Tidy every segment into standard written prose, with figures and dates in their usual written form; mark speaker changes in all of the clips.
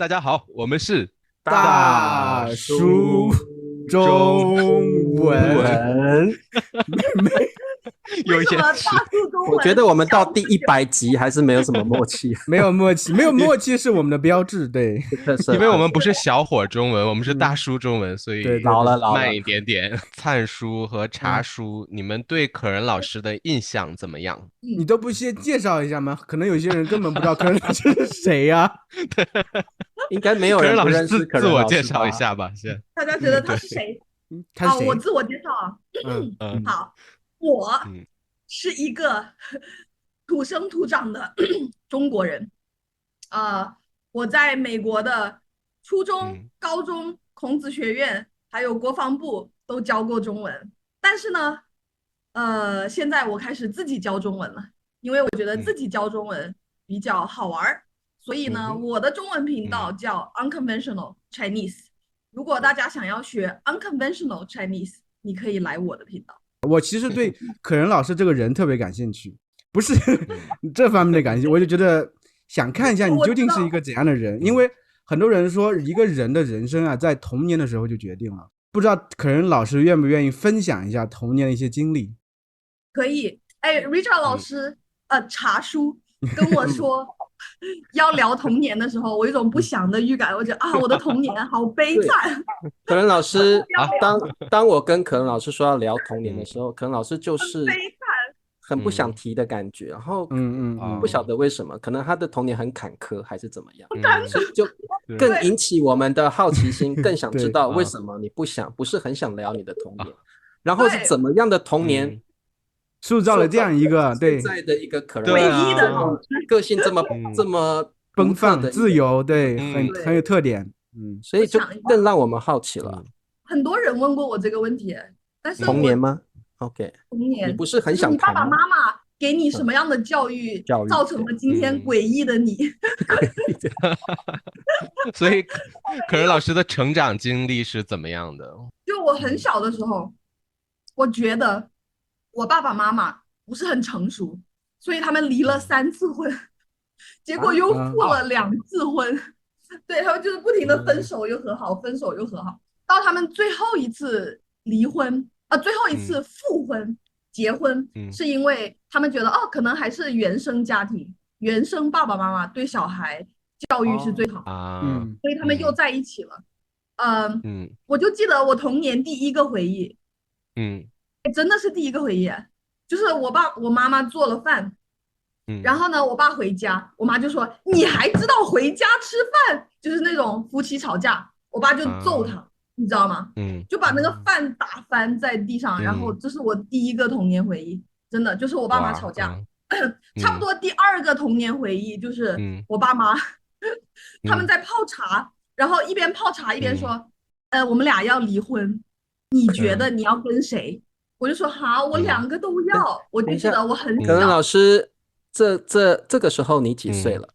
Speaker 1: 大家好，我们是
Speaker 2: 大叔中文。没
Speaker 1: 有一些
Speaker 3: 为什么大陆中文？
Speaker 2: 我觉得我们到第100集还是没有什么默契。
Speaker 4: 没有默契，没有默契是我们的标志，对，
Speaker 2: 特色，
Speaker 1: 因为我们不是小伙中文，我们是大叔中文，所以
Speaker 4: 对对
Speaker 2: 老了
Speaker 1: 慢一点点。灿叔和茶叔，你们对可人老师的印象怎么样？
Speaker 4: 你都不先介绍一下吗？可能有些人根本不知道可人老师是谁呀。
Speaker 2: 应该没有
Speaker 1: 可人老师
Speaker 2: 人不认识可
Speaker 1: 自我
Speaker 2: 人老师吧
Speaker 1: 介绍一。下吧，先。
Speaker 3: 大家觉得他是谁？
Speaker 4: 他是谁？
Speaker 3: 我自我介绍啊。
Speaker 1: 嗯
Speaker 3: 好，我
Speaker 1: 嗯
Speaker 3: 是一个土生土长的中国人。我在美国的初中、高中、孔子学院还有国防部都教过中文，但是呢，现在我开始自己教中文了，因为我觉得自己教中文比较好玩，所以呢，我的中文频道叫 Unconventional Chinese。如果大家想要学 Unconventional Chinese，你可以来我的频道。
Speaker 4: 我其实对可人老师这个人特别感兴趣，不是这方面的感兴趣，我就觉得想看一下你究竟是一个怎样的人，因为很多人说一个人的人生啊，在童年的时候就决定了。不知道可人老师愿不愿意分享一下童年的一些经历？
Speaker 3: 可以。Richard 老师，茶叔跟我说要聊童年的时候，我有一种不祥的预感，我觉得我的童年好悲惨。
Speaker 2: 可能老师当我跟可能老师说要聊童年的时候，可能老师就是很不想提的感觉，然后不晓得为什么，可能他的童年很坎坷还是怎么样，所以就更引起我们的好奇心，更想知道为什么你不是很想聊你的童年，然后是怎么样的童年
Speaker 4: 塑造了这样一个
Speaker 2: 现在的一个可能
Speaker 3: 唯一的
Speaker 2: 个性这么
Speaker 4: 奔放自由，对，很有特点。
Speaker 2: 所以就更让我们好奇了。
Speaker 3: 很多人问过我这个问题，但是
Speaker 2: 童年吗 ？OK，
Speaker 3: 童年
Speaker 2: 你不是很想谈吗？
Speaker 3: 你爸爸妈妈给你什么样的教育造成了今天诡异的你？
Speaker 1: 所以可人老师的成长经历是怎么样的？
Speaker 3: 就我很小的时候，我觉得我爸爸妈妈不是很成熟，所以他们离了3次婚，结果又复了2次婚。对，他们就是不停的分手又和好，分手又和好，到他们最后一次离婚最后一次复婚结婚，是因为他们觉得可能还是原生家庭，原生爸爸妈妈对小孩教育是最好的，所以他们又在一起了。我就记得我童年第一个回忆，真的是第一个回忆，就是我妈妈做了饭，然后呢，我爸回家，我妈就说你还知道回家吃饭，就是那种夫妻吵架，我爸就揍他，你知道吗？就把那个饭打翻在地上，然后这是我第一个童年回忆，真的就是我爸妈吵架。差不多第2个童年回忆就是我爸妈他们在泡茶，然后一边泡茶一边说我们俩要离婚，你觉得你要跟谁？我就说好，我2个都要。我就记得我很小。
Speaker 2: 可能老师这个时候你几岁了？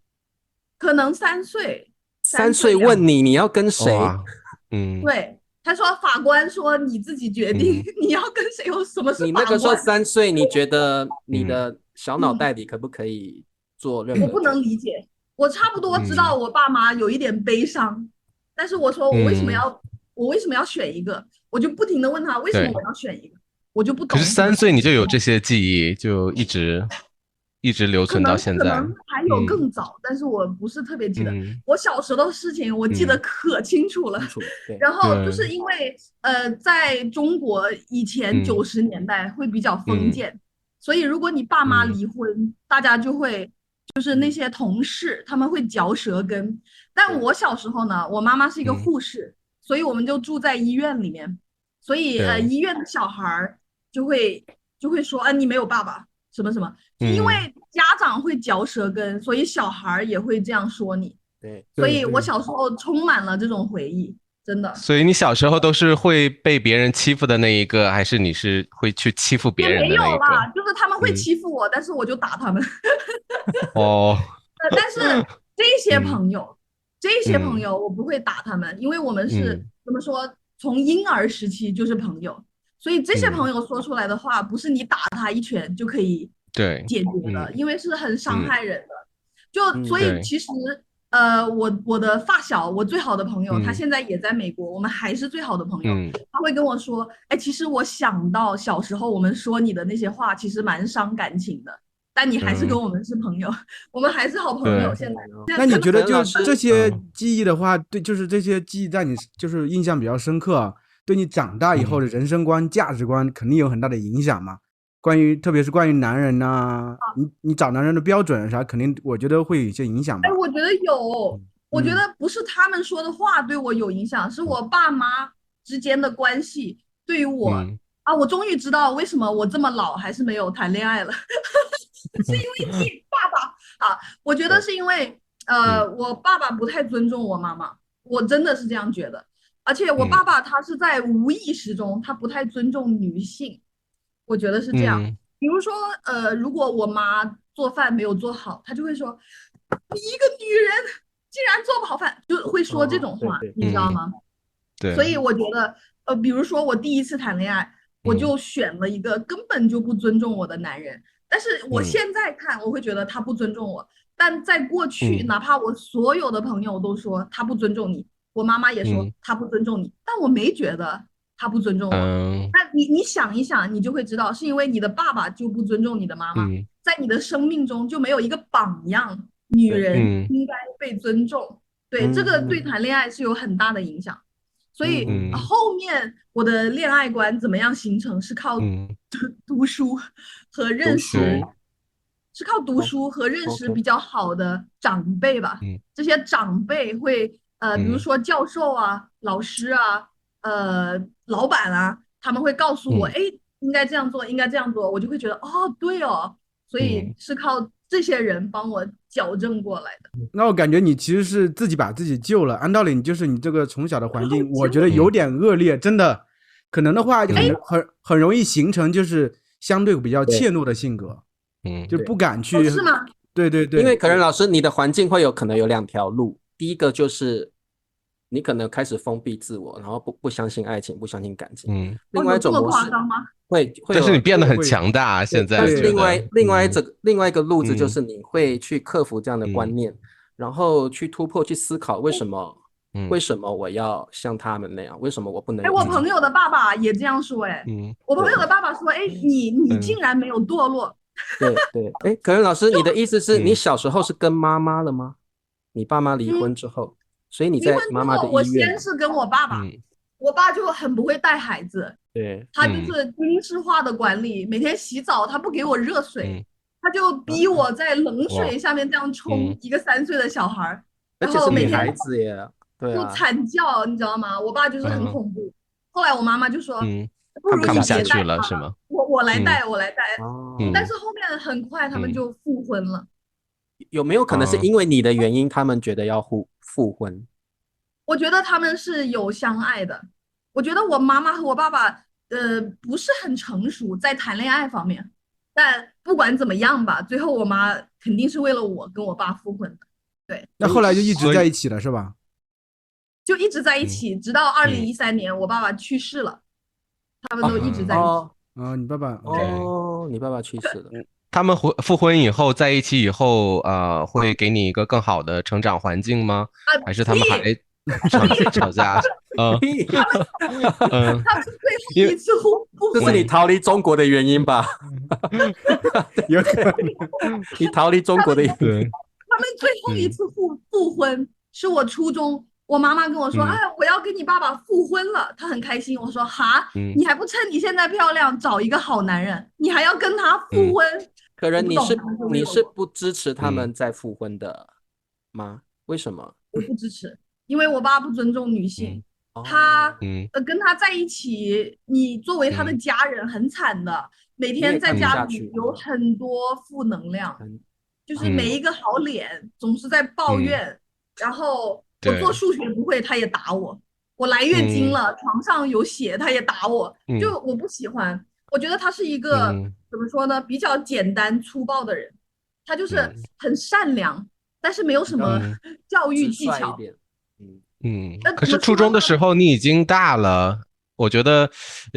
Speaker 3: 可能3岁。
Speaker 2: 3岁问你要跟谁？
Speaker 3: 对，他说法官说你自己决定你要跟谁，有什么是法官？
Speaker 2: 你那个时候3岁，你觉得你的小脑袋里可不可以做任何？
Speaker 3: 我不能理解，我差不多知道我爸妈有一点悲伤，但是我说我为什么要选一个？我就不停的问他为什么我要选一个，我就不懂。
Speaker 1: 可是3岁你就有这些记忆，就一直留存到现在。
Speaker 3: 可能还有更早，但是我不是特别记得。我小时候的事情我记得可清楚了。然后就是因为在中国以前90年代会比较封建，所以如果你爸妈离婚，大家就会就是那些同事他们会嚼舌根。但我小时候呢，我妈妈是一个护士，所以我们就住在医院里面，所以医院的小孩就会说你没有爸爸什么什么，因为家长会嚼舌根，所以小孩也会这样说你。
Speaker 2: 对，
Speaker 3: 所以我小时候充满了这种回忆，真的。
Speaker 1: 所以你小时候都是会被别人欺负的那一个，还是你是会去欺负别人的那一个？
Speaker 3: 没有啦，就是他们会欺负我，但是我就打他们。但是这些朋友我不会打他们，因为我们是怎么说，从婴儿时期就是朋友，所以这些朋友说出来的话不是你打他一拳就可以解决的，因为是很伤害人的。所以其实我的发小，我最好的朋友，他现在也在美国，我们还是最好的朋友。他会跟我说，哎，其实我想到小时候我们说你的那些话，其实蛮伤感情的，但你还是跟我们是朋友，我们还是好朋友。现在，
Speaker 4: 那你觉得就这些记忆的话，对，就是这些记忆在你就是印象比较深刻，对你长大以后的人生观、价值观肯定有很大的影响嘛？特别是关于男人呐，你找男人的标准啥，肯定我觉得会有一些影响吧。
Speaker 3: 哎，我觉得有，我觉得不是他们说的话对我有影响，是我爸妈之间的关系对于我我终于知道为什么我这么老还是没有谈恋爱了，是因为你爸爸啊，我觉得是因为我爸爸不太尊重我妈妈，我真的是这样觉得，而且我爸爸他是在无意识中他不太尊重女性。我觉得是这样，比如说，如果我妈做饭没有做好，她就会说：“你一个女人竟然做不好饭”，就会说这种话，你知道吗？
Speaker 1: 对。
Speaker 3: 所以我觉得，比如说我第一次谈恋爱，我就选了一个根本就不尊重我的男人，但是我现在看，我会觉得他不尊重我，但在过去，哪怕我所有的朋友都说他不尊重你，我妈妈也说他不尊重你，但我没觉得他不尊重我。那你想一想，你就会知道，是因为你的爸爸就不尊重你的妈妈，在你的生命中就没有一个榜样，女人应该被尊重。对，这个对谈恋爱是有很大的影响。所以后面我的恋爱观怎么样形成，是靠读书和认识，比较好的长辈吧。这些长辈会比如说教授啊、老师啊、老板啊，他们会告诉我，哎，应该这样做，应该这样做，我就会觉得哦，对哦，所以是靠这些人帮我矫正过来的。
Speaker 4: 那我感觉你其实是自己把自己救了，按道理你就是你这个从小的环境，我觉得有点恶劣，真的，可能的话很容易形成就是相对比较怯懦的性格，就不敢去。
Speaker 3: 是吗？
Speaker 2: 对，因为可能老师你的环境会可能有2条路，第一个就是你可能开始封闭自我，然后不相信爱情，不相信感情。另外一种模式会，
Speaker 1: 但是你变得很强大，现在。
Speaker 2: 但是另外一个路子就是你会去克服这样的观念，然后去突破，去思考为什么我要像他们那样，为什么我不能？
Speaker 3: 我朋友的爸爸也这样说，我朋友的爸爸说，你竟然没有堕落。
Speaker 2: 对，可能老师，你的意思是你小时候是跟妈妈了吗？你爸妈离婚之后，所以你在妈妈的医院。
Speaker 3: 我先是跟我爸爸，我爸就很不会带孩子，
Speaker 2: 对，
Speaker 3: 他就是军事化的管理，每天洗澡他不给我热水，他就逼我在冷水下面这样冲一个3岁的小孩，然后每天
Speaker 2: 孩子也
Speaker 3: 做惨叫，你知道吗？我爸就是很恐怖。后来我妈妈就说，不如
Speaker 1: 看不下
Speaker 3: 你别带
Speaker 1: 去了是吗？
Speaker 3: 我来带。但是后面很快他们就复婚了。
Speaker 2: 有没有可能是因为你的原因，他们觉得要复婚？
Speaker 3: 我觉得他们是有相爱的。我觉得我妈妈和我爸爸不是很成熟在谈恋爱方面，但不管怎么样吧，最后我妈肯定是为了我跟我爸复婚的。对，
Speaker 4: 那后来就一直在一起了是吧？
Speaker 3: 就一直在一起，直到2013年我爸爸去世了，他们都一直在一起。
Speaker 4: 你爸爸
Speaker 2: 你爸爸去世了。
Speaker 1: 他们复婚以后在一起以后，会给你一个更好的成长环境吗？还是他们还吵架？
Speaker 3: 他们最后一次复婚，
Speaker 2: 这是你逃离中国的原因吧？
Speaker 4: 有可能
Speaker 2: 你逃离中国的原因。
Speaker 3: 他们最后一次复婚是我初中，我妈妈跟我说，哎，我要跟你爸爸复婚了，她很开心。我说哈，你还不趁你现在漂亮找一个好男人，你还要跟他复婚？
Speaker 2: 可能你是不支持他们再复婚的吗？为什么？
Speaker 3: 我不支持，因为我爸不尊重女性，他跟他在一起，你作为他的家人很惨的，每天在家里有很多负能量，就是没一个好脸，总是在抱怨，然后我做数学不会他也打我，我来月经了床上有血他也打我，就我不喜欢。我觉得他是一个怎么说呢，比较简单粗暴的人，他就是很善良，但是没有什么教育技巧。
Speaker 1: 可是初中的时候你已经大了，我觉得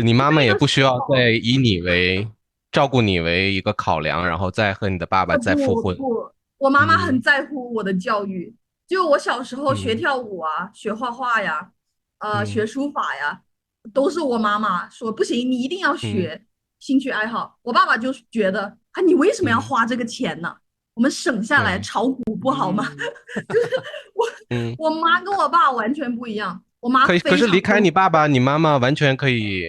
Speaker 1: 你妈妈也不需要再以你为照顾你为一个考量，然后再和你的爸爸再复婚。
Speaker 3: 不，我妈妈很在乎我的教育，就我小时候学
Speaker 1: 嗯
Speaker 3: 跳舞啊，学画画呀，学
Speaker 1: 嗯
Speaker 3: 书法呀，都是我妈妈说不行，你一定要
Speaker 1: 嗯
Speaker 3: 学兴趣爱好。我爸爸就觉得啊，你为什么要
Speaker 1: 嗯，
Speaker 3: 花这个钱呢？我们省下来
Speaker 1: 对，
Speaker 3: 炒股不好吗？
Speaker 4: 嗯
Speaker 3: 就是我
Speaker 1: 嗯。
Speaker 3: 我妈跟我爸完全不一样，我妈非
Speaker 1: 可以，可是离开
Speaker 3: 常重视。
Speaker 1: 你爸爸，你妈妈完全可以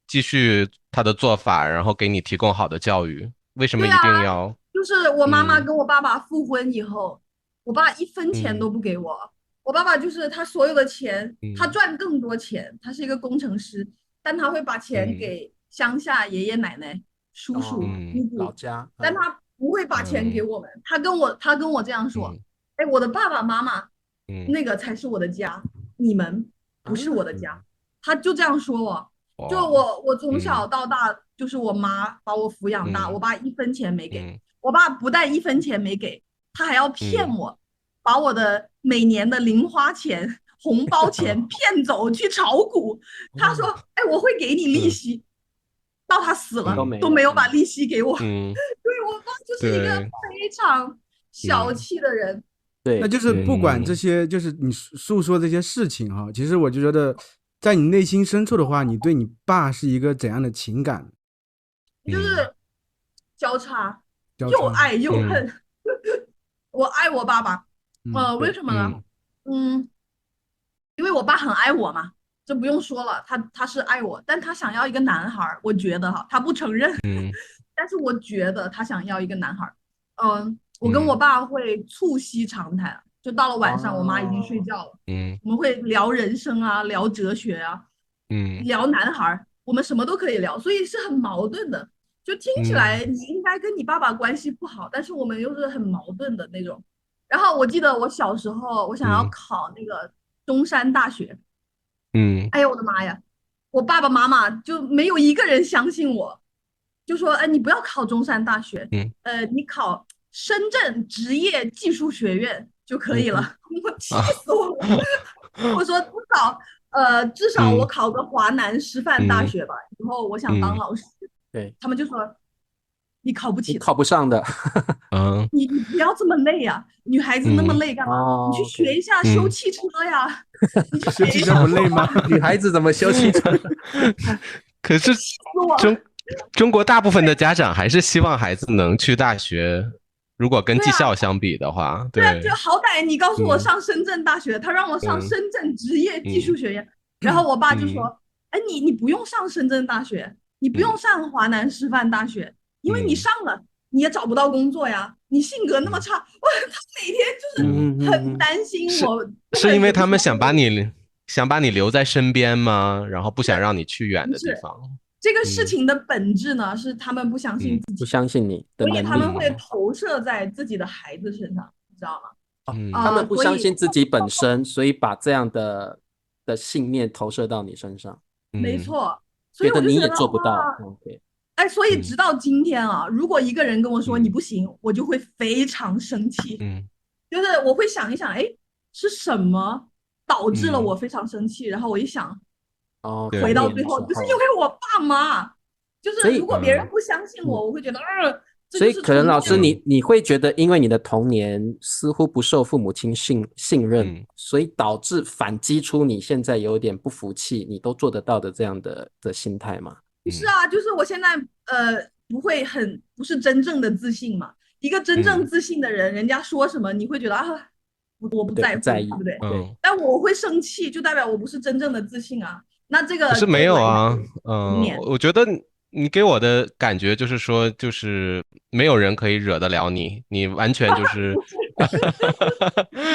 Speaker 1: 继续她的做法，然后给你提供好的教育。为什么
Speaker 3: 对啊，
Speaker 1: 一定要？
Speaker 3: 就是我妈妈
Speaker 1: 嗯
Speaker 3: 跟我爸爸复婚以后，我爸一分钱
Speaker 1: 嗯
Speaker 3: 都不给我。我爸爸就是他所有的钱，他
Speaker 1: 嗯
Speaker 3: 赚更多钱，他是一个工程师，但他会把钱
Speaker 1: 嗯
Speaker 3: 给乡下爷爷奶奶、叔叔、
Speaker 2: 哦，
Speaker 1: 嗯
Speaker 3: 姑姑，
Speaker 2: 老家，
Speaker 3: 但他不会把钱给
Speaker 1: 嗯
Speaker 3: 我们。他跟我这样说：
Speaker 1: 嗯
Speaker 3: “哎，我的爸爸妈妈
Speaker 1: 嗯，
Speaker 3: 那个才是我的家，你们不是我的家。”他就这样说我。就
Speaker 1: 哇，
Speaker 3: 我从小
Speaker 1: 嗯
Speaker 3: 到大，就是我妈把我抚养大，我
Speaker 1: 嗯
Speaker 3: 爸一分钱没给。
Speaker 1: 嗯
Speaker 3: 我爸不但一分钱没给，他还要骗
Speaker 1: 嗯
Speaker 3: 我，把我的每年的零花钱、红包钱
Speaker 1: 啊
Speaker 3: 骗走去炒股。他说：
Speaker 2: 哦，“
Speaker 3: 哎，我会给你利
Speaker 1: 嗯
Speaker 3: 息。”到他死了
Speaker 1: 嗯
Speaker 2: 都没了，
Speaker 3: 都没有把利息给我。
Speaker 1: 嗯，
Speaker 3: 对，我爸就是一个
Speaker 1: 对，
Speaker 3: 非常小
Speaker 1: 嗯
Speaker 3: 气的人。
Speaker 2: 对
Speaker 4: 那就是
Speaker 2: 对，
Speaker 4: 不管这
Speaker 1: 嗯
Speaker 4: 些，就是你诉说这些事情哈，其实我就觉得，在你内心深处的话，你对你爸是一个怎样的情感
Speaker 1: 嗯
Speaker 3: 就是交叉，
Speaker 4: 交叉？
Speaker 3: 又爱又
Speaker 1: 嗯
Speaker 3: 恨。我爱我爸爸，
Speaker 4: 嗯
Speaker 3: 为
Speaker 2: 对，
Speaker 3: 什么呢？
Speaker 1: 嗯
Speaker 3: 嗯，因为我爸很爱我嘛，这不用说了，他是爱我，但他想要一个男孩儿，我觉得哈，他不承认，
Speaker 1: 嗯
Speaker 3: 但是我觉得他想要一个男孩儿。我跟我
Speaker 1: 嗯
Speaker 3: 爸会促膝长谈，就到了晚上，我妈已经睡
Speaker 2: 哦，
Speaker 3: 觉了，
Speaker 1: 嗯
Speaker 3: 我们会聊人生啊，聊哲学啊，
Speaker 1: 嗯
Speaker 3: 聊男孩儿，我们什么都可以聊，所以是很矛盾的。就听起
Speaker 1: 嗯
Speaker 3: 来你应该跟你爸爸关系不好，但是我们又是很矛盾的那种。然后我记得我小时候，我想要
Speaker 1: 嗯
Speaker 3: 考那个中山大学，
Speaker 1: 嗯
Speaker 3: 哎呦我的妈呀，我爸爸妈妈就没有一个人相信我，就说，哎，你不要考中山大学，
Speaker 1: 嗯
Speaker 3: 你考深圳职业技术学院就可以了。
Speaker 2: 嗯哼，
Speaker 3: 我气
Speaker 1: 啊，
Speaker 3: 死我了，我说至少我
Speaker 1: 嗯
Speaker 3: 考个华南师范大
Speaker 1: 嗯
Speaker 3: 学吧，以后我想当
Speaker 1: 嗯
Speaker 3: 老师。
Speaker 2: 对，
Speaker 3: 他们就说你考不
Speaker 2: 你
Speaker 3: 起的，
Speaker 2: 考不上的，
Speaker 1: 嗯
Speaker 3: 你不要这么累呀、女孩子那么
Speaker 1: 嗯
Speaker 3: 累干嘛？你去
Speaker 2: 哦，OK，
Speaker 3: 学一下修
Speaker 1: 嗯。
Speaker 3: 汽车呀，你去
Speaker 4: 修汽车
Speaker 3: 学一下
Speaker 4: 不累吗？
Speaker 2: 女孩子怎么修汽车？
Speaker 1: 可是
Speaker 3: 死我。
Speaker 1: 中中国大部分的家长还是希望孩子能去大学，如果跟
Speaker 3: 对啊，
Speaker 1: 技校相比的话，
Speaker 3: 对啊，就
Speaker 1: 对，
Speaker 3: 好歹你告诉我
Speaker 1: 嗯
Speaker 3: 上深圳大学，他让我上
Speaker 1: 嗯
Speaker 3: 深圳职业技术
Speaker 1: 嗯
Speaker 3: 学院，然后我爸就
Speaker 1: 嗯
Speaker 3: 说，哎，你不用上深圳大学，你不用
Speaker 1: 嗯
Speaker 3: 上华南师范大学，因为你
Speaker 1: 嗯
Speaker 3: 上了你也找不到工作呀，你性格那么
Speaker 1: 嗯
Speaker 3: 差。他每天
Speaker 1: 嗯，
Speaker 3: 就是很担心
Speaker 1: 是
Speaker 3: 我，根
Speaker 1: 是因为
Speaker 3: 本也不是
Speaker 1: 他们想把
Speaker 3: 我
Speaker 1: 你留在身边吗？然后不想
Speaker 3: 是
Speaker 1: 让你去远
Speaker 3: 不是
Speaker 1: 的地方？
Speaker 3: 这个事
Speaker 1: 嗯
Speaker 3: 情的本质呢？是他们不相信
Speaker 1: 嗯
Speaker 3: 自己，
Speaker 2: 不相信你的
Speaker 3: 所以
Speaker 2: 能力，
Speaker 3: 他们会
Speaker 1: 嗯
Speaker 3: 投射在自己的孩子身上，你知道吗？
Speaker 1: 嗯
Speaker 2: 他们不相
Speaker 3: 所以
Speaker 2: 信自己本身，所以把这样的信念投射到你身上，
Speaker 1: 嗯
Speaker 3: 没错，所
Speaker 2: 觉得你也
Speaker 3: 以我就觉得
Speaker 2: 做不到
Speaker 3: 哇，，OK，哎，所以直
Speaker 1: 嗯
Speaker 3: 到今天啊，如果一个人跟我说你
Speaker 1: 嗯
Speaker 3: 不行，我就会非常生气，
Speaker 1: 嗯
Speaker 3: 就是我会想一想，哎，是什么导致了
Speaker 1: 嗯，
Speaker 3: 我非常生气？然后我一想，
Speaker 2: 哦，
Speaker 1: 对，
Speaker 3: 回到最后，
Speaker 2: 童年的时
Speaker 3: 就是因
Speaker 2: 候，
Speaker 3: 为我爸妈，就是如
Speaker 2: 所以，
Speaker 3: 果别人
Speaker 1: 嗯
Speaker 3: 不相信我，我会觉得，这
Speaker 2: 所以
Speaker 3: 就是
Speaker 2: 可能老师
Speaker 3: 从小
Speaker 2: 你会觉得，因为你的童年似乎不受父母亲信任，
Speaker 1: 嗯
Speaker 2: 所以导致反击出你现在有点不服气，你都做得到的这样的心态吗？
Speaker 1: 嗯
Speaker 3: 是啊，就是我现在不是真正的自信嘛。一个真正
Speaker 1: 嗯
Speaker 3: 自信的人，人家说什么你会觉得啊，我不
Speaker 2: 对，
Speaker 3: 在乎，
Speaker 2: 不在意，
Speaker 3: 对不对？
Speaker 2: 对，
Speaker 1: 嗯。
Speaker 3: 但我会生气，就代表我不是真正的自信啊。那这个
Speaker 1: 可是没
Speaker 3: 就来
Speaker 1: 有啊，
Speaker 3: 自童年。
Speaker 1: 我觉得你给我的感觉就是说，就是没有人可以惹得了你，你完全就是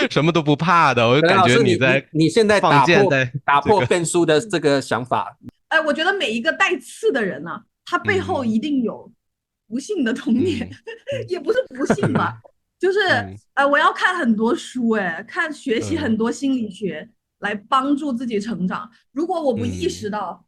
Speaker 1: 什么都不怕的，我就感
Speaker 2: 可能老师
Speaker 1: 觉在
Speaker 2: 你现在
Speaker 1: 放箭在
Speaker 2: 打破
Speaker 1: 这个，
Speaker 2: 变数的这个想法，
Speaker 3: 哎，我觉得每一个带刺的人呢、他背后
Speaker 1: 嗯
Speaker 3: 一定有不幸的童年，
Speaker 1: 嗯
Speaker 3: 也不是不幸吧，
Speaker 1: 嗯
Speaker 3: 就是
Speaker 1: 嗯
Speaker 3: 我要看很多书，学习很
Speaker 1: 嗯
Speaker 3: 多心理学来帮助自己成长。如果我不意
Speaker 1: 嗯
Speaker 3: 识到，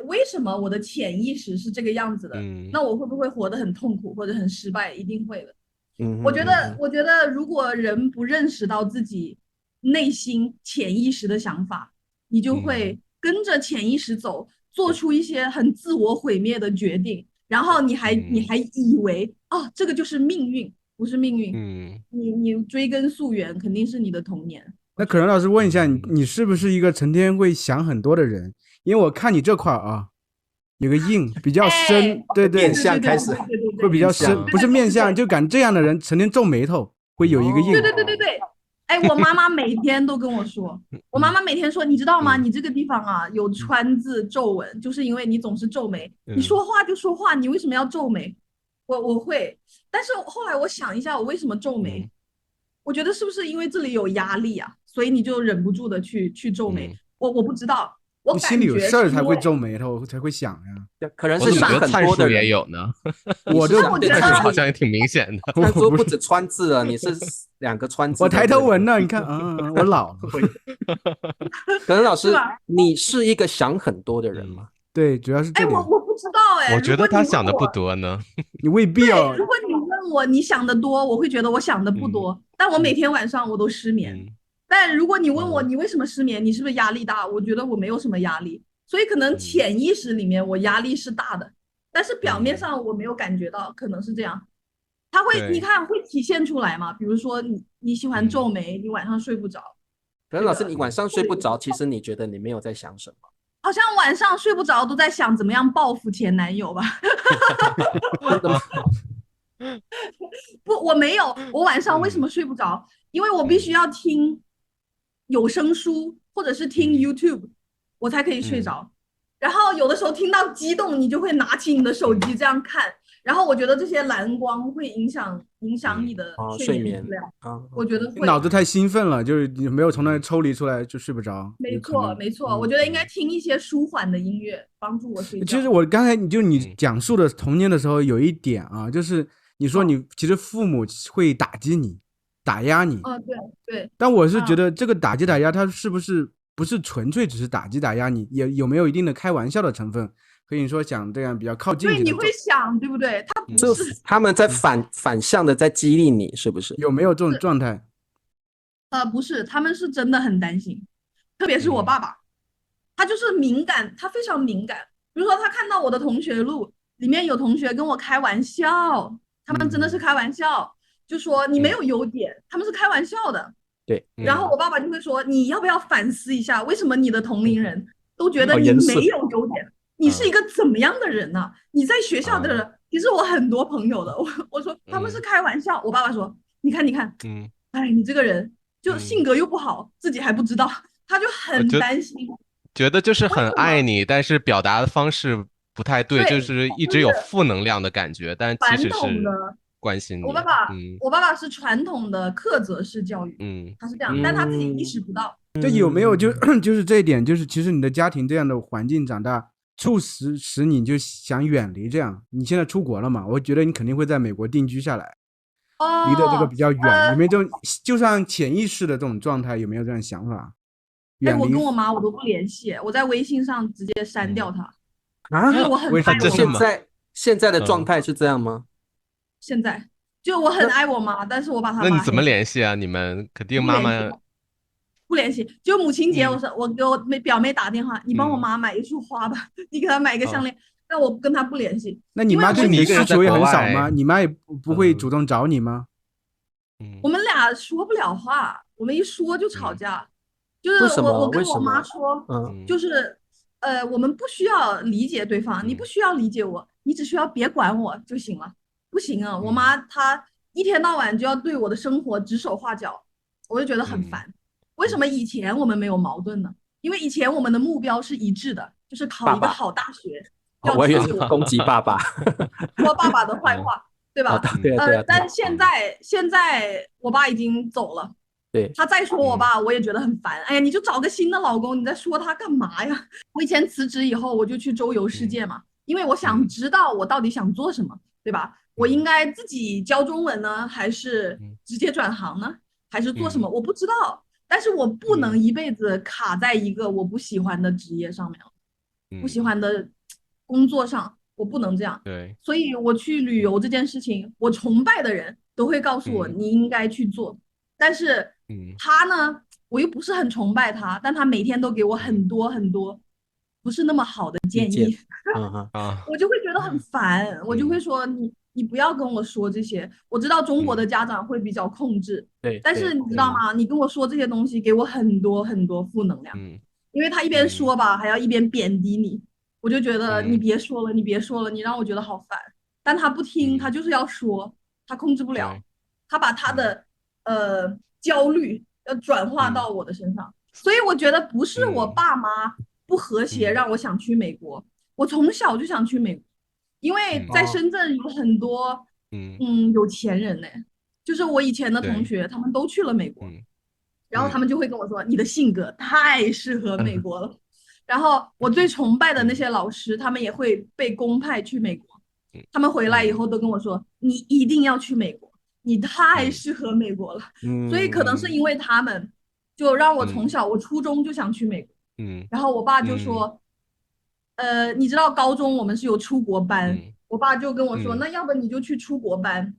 Speaker 3: 为什么我的潜意识是这个样子的，
Speaker 1: 嗯
Speaker 3: 那我会不会活得很痛苦或者很失败？一定会的。
Speaker 2: 嗯
Speaker 3: 我觉得，
Speaker 2: 嗯
Speaker 3: 我觉得如果人不认识到自己内心潜意识的想法，你就
Speaker 1: 嗯
Speaker 3: 会跟着潜意识走，做出一些很自我毁灭的决定，然后你还
Speaker 1: 嗯
Speaker 3: 以为这个就是命运，不是命运。
Speaker 1: 嗯，
Speaker 3: 你追根溯源，肯定是你的童年。
Speaker 4: 那可能老师问一下你是不是一个成天会想很多的人？因为我看你这块啊，有个印比较深，对对，
Speaker 2: 面相开始
Speaker 4: 会比较深，不是面相，就感这样的人成天皱眉头，会有一个印。
Speaker 3: 对。哎，我妈妈每天都跟我说，我妈妈每天说，你知道吗？你这个地方啊有川字皱纹，就是因为你总是皱眉。你说话就说话，你为什么要皱眉？我会，但是后来我想一下，我为什么皱眉？我觉得是不是因为这里有压力啊，所以你就忍不住的去皱眉？我不知道，我感觉
Speaker 4: 心里有事儿才会皱眉头，才会想呀。
Speaker 2: 可能是想很多的人
Speaker 1: 也有呢。
Speaker 4: 我就
Speaker 3: 觉得
Speaker 1: 好像也挺明显的。
Speaker 2: 他说不止川字了，你是2个川字。
Speaker 4: 我抬头纹呢，你看，我老了。
Speaker 2: 可能老师，你是一个想很多的人吗？
Speaker 4: 对，主要是这点。
Speaker 3: 我不知道
Speaker 1: 我觉得他想的不多呢。
Speaker 4: 你未必哦。
Speaker 3: 如果你问我你想的多，我会觉得我想的不多，但我每天晚上我都失眠。但如果你问我你为什么失眠，你是不是压力大？我觉得我没有什么压力，所以可能潜意识里面我压力是大的，但是表面上我没有感觉到，可能是这样。它会，你看会体现出来嘛？比如说你喜欢皱眉，你晚上睡不着。
Speaker 2: 可能老师，你晚上睡不着，其实你觉得你没有在想什么？
Speaker 3: 好像晚上睡不着都在想怎么样报复前男友吧。不，我没有。我晚上为什么睡不着？因为我必须要听有声书或者是听 YouTube，我才可以睡着。然后有的时候听到激动，你就会拿起你的手机这样看。然后我觉得这些蓝光会影响你的睡眠质量。我觉得会。
Speaker 4: 脑子太兴奋了，就是你没有从那里抽离出来，就睡不着。
Speaker 3: 没错，我觉得应该听一些舒缓的音乐，帮助我睡觉。
Speaker 4: 其实我刚才你讲述的童年的时候，有一点啊，就是你说你其实父母会打击你、打压你。
Speaker 3: 对。
Speaker 4: 但我是觉得这个打击打压，它是不是纯粹只是打击打压你，也有没有一定的开玩笑的成分？可以说想这样比较靠近。
Speaker 3: 对，你会想，对不对？
Speaker 2: 他们在反向的在激励你，是不是？
Speaker 4: 有没有这种状态？
Speaker 3: 不是，他们是真的很担心，特别是我爸爸，他就是敏感，他非常敏感。比如说，他看到我的同学录里面有同学跟我开玩笑，他们真的是开玩笑，就说你没有优点，他们是开玩笑的。
Speaker 2: 对。
Speaker 3: 然后我爸爸就会说，你要不要反思一下，为什么你的同龄人都觉得你没有优点？你是一个怎么样的人呢？你在学校的人，其实我很多朋友的，我说他们是开玩笑。我爸爸说，你看，哎，你这个人就性格又不好，自己还不知道，他就很担心，
Speaker 1: 觉得就是很爱你，但是表达的方式不太对，就是一直有负能量的感觉，但其实是关心你。
Speaker 3: 我爸爸是传统的克责式教育，他是这样，但他自己意识不到。
Speaker 4: 这有没有就是这一点，就是其实你的家庭这样的环境长大，促使你就想远离这样。你现在出国了嘛？我觉得你肯定会在美国定居下来，离得这个比较远。有没有这种就像潜意识的这种状态？有没有这样想法？
Speaker 3: 我跟我妈我都不联系，我在微信上直接删掉她。因为我很爱
Speaker 2: 我妈。现在的状态是这样吗？
Speaker 3: 现在就我很爱我妈，但是我把她。
Speaker 1: 那你怎么联系啊？你们肯定妈妈。
Speaker 3: 不联系，就母亲节，我给我表妹打电话，你帮我妈买一束花吧，你给她买一个项链，但我跟她不联系。
Speaker 4: 那你妈对你的需求也很少吗？你妈也不会主动找你吗？
Speaker 3: 我们俩说不了话，我们一说就吵架。就是我跟我妈说，就是我们不需要理解对方，你不需要理解我，你只需要别管我就行了。不行啊，我妈她一天到晚就要对我的生活指手画脚，我就觉得很烦。为什么以前我们没有矛盾呢？因为以前我们的目标是一致的，就是考一个好大学。
Speaker 2: 我以为是攻击爸爸，
Speaker 3: 说爸爸的坏话，对吧？
Speaker 2: 对。
Speaker 3: 但现在我爸已经走了，
Speaker 2: 对，
Speaker 3: 他再说我爸，我也觉得很烦。哎呀，你就找个新的老公，你在说他干嘛呀？我以前辞职以后，我就去周游世界嘛，因为我想知道我到底想做什么，对吧？我应该自己教中文呢，还是直接转行呢，还是做什么？我不知道。但是我不能一辈子卡在一个我不喜欢的职业上面，不喜欢的工作上，我不能这样。
Speaker 1: 对，
Speaker 3: 所以我去旅游这件事情，我崇拜的人都会告诉我你应该去做。但是他呢，我又不是很崇拜他，但他每天都给我很多很多不是那么好的建议，我就会觉得很烦，我就会说你你不要跟我说这些。我知道中国的家长会比较控制，
Speaker 2: 对，
Speaker 3: 但是你知道吗？你跟我说这些东西，给我很多很多负能量。因为他一边说吧，还要一边贬低你，我就觉得你别说了，你别说了，你让我觉得好烦。但他不听，他就是要说，他控制不了，他把他的焦虑要转化到我的身上。所以我觉得不是我爸妈不和谐让我想去美国，我从小就想去美国，因为在深圳有很多有钱人呢，就是我以前的同学，他们都去了美国，然后他们就会跟我说，你的性格太适合美国了。然后我最崇拜的那些老师，他们也会被公派去美国，他们回来以后都跟我说，你一定要去美国，你太适合美国了。所以可能是因为他们就让我从小，我初中就想去美国。然后我爸就说，你知道高中我们是有出国班，我爸就跟我说，那要不你就去出国班。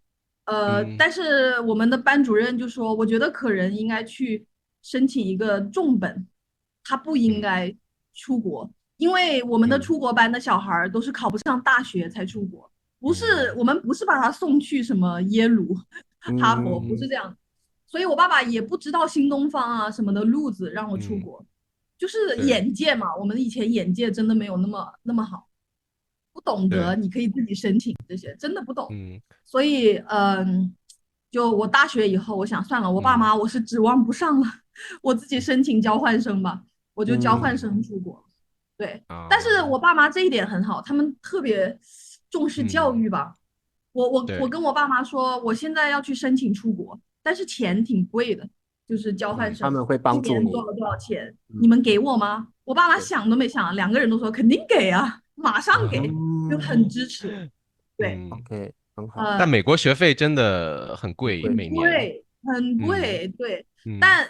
Speaker 3: 但是我们的班主任就说，我觉得可人应该去申请一个重本，他不应该出国，因为我们的出国班的小孩都是考不上大学才出国，我们不是把他送去什么耶鲁、哈佛，不是这样。所以我爸爸也不知道新东方啊什么的路子让我出国，就是眼界嘛，我们以前眼界真的没有那么好，不懂得你可以自己申请这些，真的不懂。所以就我大学以后，我想算了，我爸妈我是指望不上了，我自己申请交换生吧，我就交换生出国。对，但是我爸妈这一点很好，他们特别重视教育吧。我跟我爸妈说，我现在要去申请出国，但是钱挺贵的，就是交换生，
Speaker 2: 他们会帮助你。
Speaker 3: 多少钱？你们给我吗？我爸妈想都没想，两个人都说肯定给啊，马上给，就很支持。对
Speaker 2: ，OK， 很好。
Speaker 1: 但美国学费真的很贵，每年
Speaker 3: 对，很贵，对。但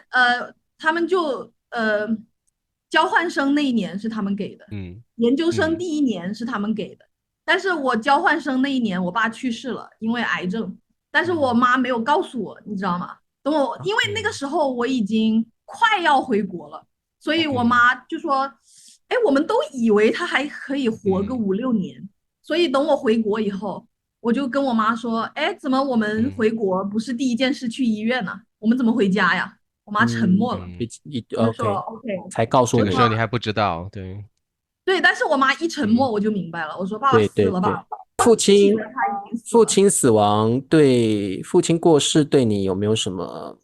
Speaker 3: 他们就交换生那一年是他们给的，研究生第一年是他们给的。但是我交换生那一年，我爸去世了，因为癌症。但是我妈没有告诉我，你知道吗？因为那个时候我已经快要回国了，所以我妈就说：“哎，我们都以为他还可以活个5、6年。”所以等我回国以后，我就跟我妈说：“哎，怎么我们回国不是第一件事去医院呢？我们怎么回家呀？”我妈沉默了，我说
Speaker 2: OK， 才告诉你。
Speaker 1: 那个时候你还不知道，对。
Speaker 3: 对，但是我妈一沉默，我就明白了。我说爸爸死了吧？
Speaker 2: 父亲死亡对父亲过世对你有没有什么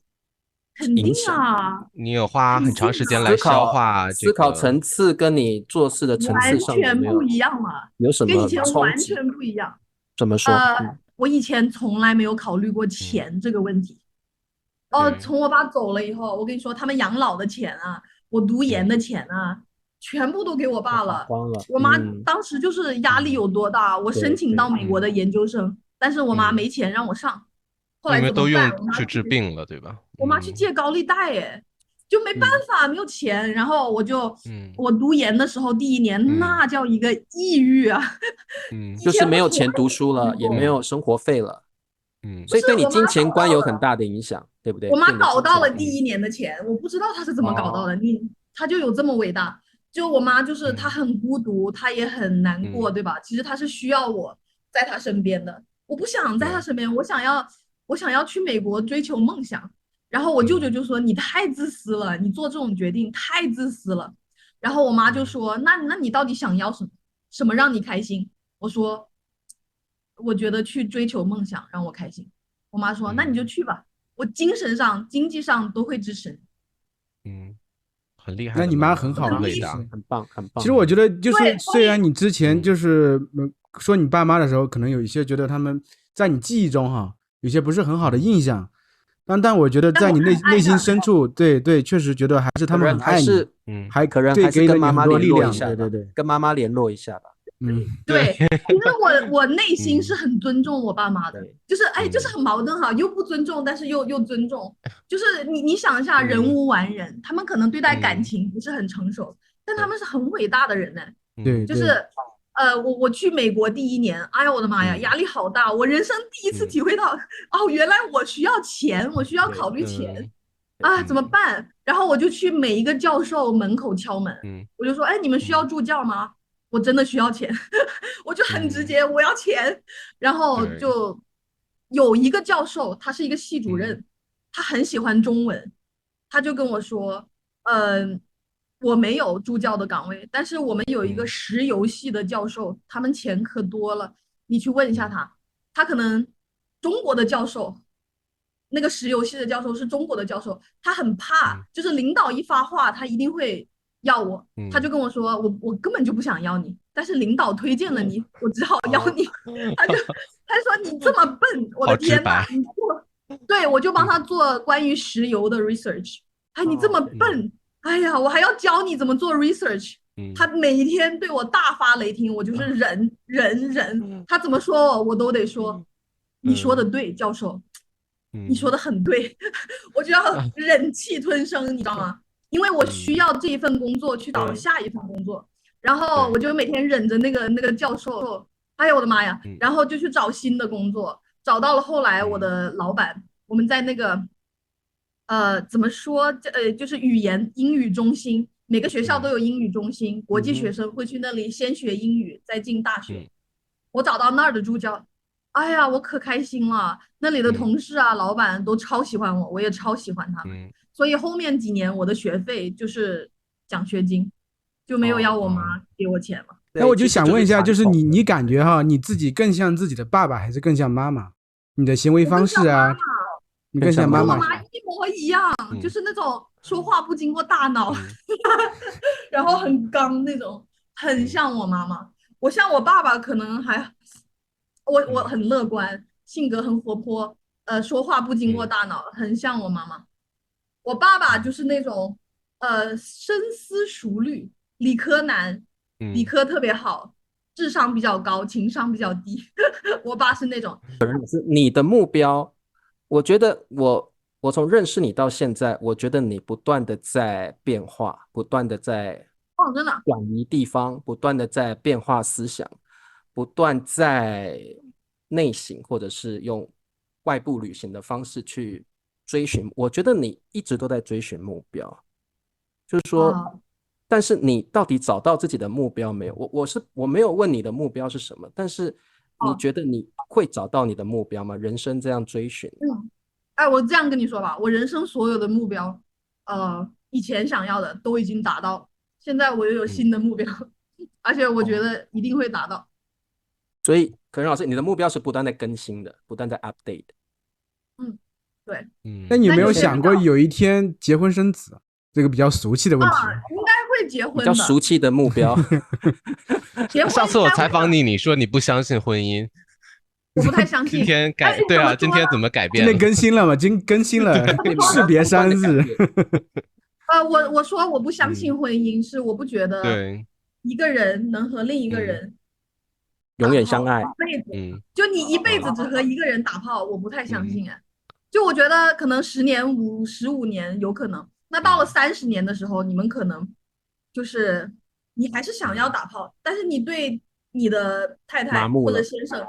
Speaker 2: 影响？
Speaker 3: 肯定啊，
Speaker 1: 你有花很长时间来消化
Speaker 2: 思考层次跟你做事的层次上
Speaker 3: 完全不一样嘛，
Speaker 2: 有什么
Speaker 3: 跟以前完全不一样。
Speaker 2: 怎么说？
Speaker 3: 我以前从来没有考虑过钱这个问题。从我爸走了以后，我跟你说，他们养老的钱啊，我读研的钱啊，全部都给我爸了。我妈当时就是压力有多大，我申请到美国的研究生，但是我妈没钱让我上，后来
Speaker 1: 因为都用去治病了，对吧？
Speaker 3: 我妈去借高利贷，就没办法，没有钱。然后我读研的时候第一年，那叫一个抑郁啊，
Speaker 2: 就是没有钱读书了，也没有生活费了。所以对你金钱观有很大的影响，对不对？
Speaker 3: 我妈搞到了第一年的钱，我不知道她是怎么搞到的。她就有这么伟大。就我妈就是她很孤独，她也很难过，对吧？其实她是需要我在她身边的。我不想在她身边，我想要去美国追求梦想。然后我舅舅就说：“你太自私了，你做这种决定太自私了。”然后我妈就说：“那你到底想要什么？什么让你开心？”我说：“我觉得去追求梦想让我开心。”我妈说：“那你就去吧，我精神上、经济上都会支持你。”
Speaker 1: 很厉害。
Speaker 4: 那你妈很好，
Speaker 1: 很伟大，
Speaker 2: 很棒，很棒。
Speaker 4: 其实我觉得，就是虽然你之前就是说你爸妈的时候，可能有一些觉得他们在你记忆中哈，有些不是很好的印象，但我觉得在你内心深处，对，确实觉得还是他们很爱你，还
Speaker 2: 可能还是跟妈妈联络一下，
Speaker 4: 对，
Speaker 2: 跟妈妈联络一下吧。
Speaker 3: 对，其实我内心是很尊重我爸妈的，就是很矛盾哈，又不尊重，但是又尊重。就是你想一下，人无完人，他们可能对待感情不是很成熟，但他们是很伟大的人呢。
Speaker 4: 对，
Speaker 3: 就是我去美国第一年，哎呀我的妈呀，压力好大！我人生第一次体会到，原来我需要钱，我需要考虑钱啊，怎么办？然后我就去每一个教授门口敲门，我就说，哎，你们需要助教吗？我真的需要钱，我就很直接，我要钱。然后就有一个教授，他是一个系主任，他很喜欢中文，他就跟我说，我没有助教的岗位，但是我们有一个石油系的教授，他们钱可多了，你去问一下他，他可能中国的教授。那个石油系的教授是中国的教授，他很怕，就是领导一发话，他一定会要我。他就跟我说，我根本就不想要你，但是领导推荐了你，我只好要你。他说你这么笨，我的天哪！你做，对，我就帮他做关于石油的 research。哎，你这么笨，哎呀，我还要教你怎么做 research。他每一天对我大发雷霆，我就是忍。他怎么说我都得说，你说的对，教授。你说的很对，我就要忍气吞声，你知道吗？因为我需要这一份工作去找下一份工作，然后我就每天忍着那个教授，哎呀我的妈呀，然后就去找新的工作，找到了后来我的老板，我们在那个怎么说就是英语中心，每个学校都有英语中心，国际学生会去那里先学英语再进大学，我找到那儿的助教。哎呀，我可开心了！那里的同事啊、老板都超喜欢我，我也超喜欢他们。所以后面几年我的学费就是奖学金，就没有要我妈给我钱了。
Speaker 4: 那我就想问一下，就是你感觉哈，你自己更像自己的爸爸，还是更像妈妈？你的行为方式啊，你更像妈妈。
Speaker 3: 跟我妈一模一样，就是那种说话不经过大脑，然后很刚那种，很像我妈妈。我像我爸爸可能还。我很乐观，性格很活泼，说话不经过大脑，很像我妈妈。我爸爸就是那种，深思熟虑，理科男，理科特别好，智商比较高，情商比较低。我爸是那种。
Speaker 2: 你的目标，我觉得我从认识你到现在，我觉得你不断的在变化，不断的在
Speaker 3: 真的
Speaker 2: 转移地方，不断的在变化思想。不断在内省，或者是用外部旅行的方式去追寻，我觉得你一直都在追寻目标，就是说，但是你到底找到自己的目标没有？我没有问你的目标是什么，但是你觉得你会找到你的目标吗？人生这样追寻？
Speaker 3: 哎，我这样跟你说吧，我人生所有的目标，以前想要的都已经达到，现在我又有新的目标，而且我觉得一定会达到。
Speaker 2: 所以可能老师，你的目标是不断在更新的，不断在 update。
Speaker 3: 对。
Speaker 4: 那你有没有想过有一天结婚生子？这个比较俗气的问题。
Speaker 3: 应该会结婚的。
Speaker 2: 比较俗气的目标。
Speaker 1: 上次我采访你，你说你不相信婚姻。
Speaker 3: 我不太相信。
Speaker 1: 今天对啊，今天怎么改变了？
Speaker 4: 今天更新了嘛？更新了士别三日。
Speaker 3: 我说我不相信婚姻，是我不觉得一个人能和另一个人。
Speaker 2: 永远相爱，
Speaker 3: 就你一辈子只和一个人打炮，我不太相信哎。就我觉得可能10年、15年有可能，那到了30年的时候，你们可能就是你还是想要打炮，但是你对你的太太或者先生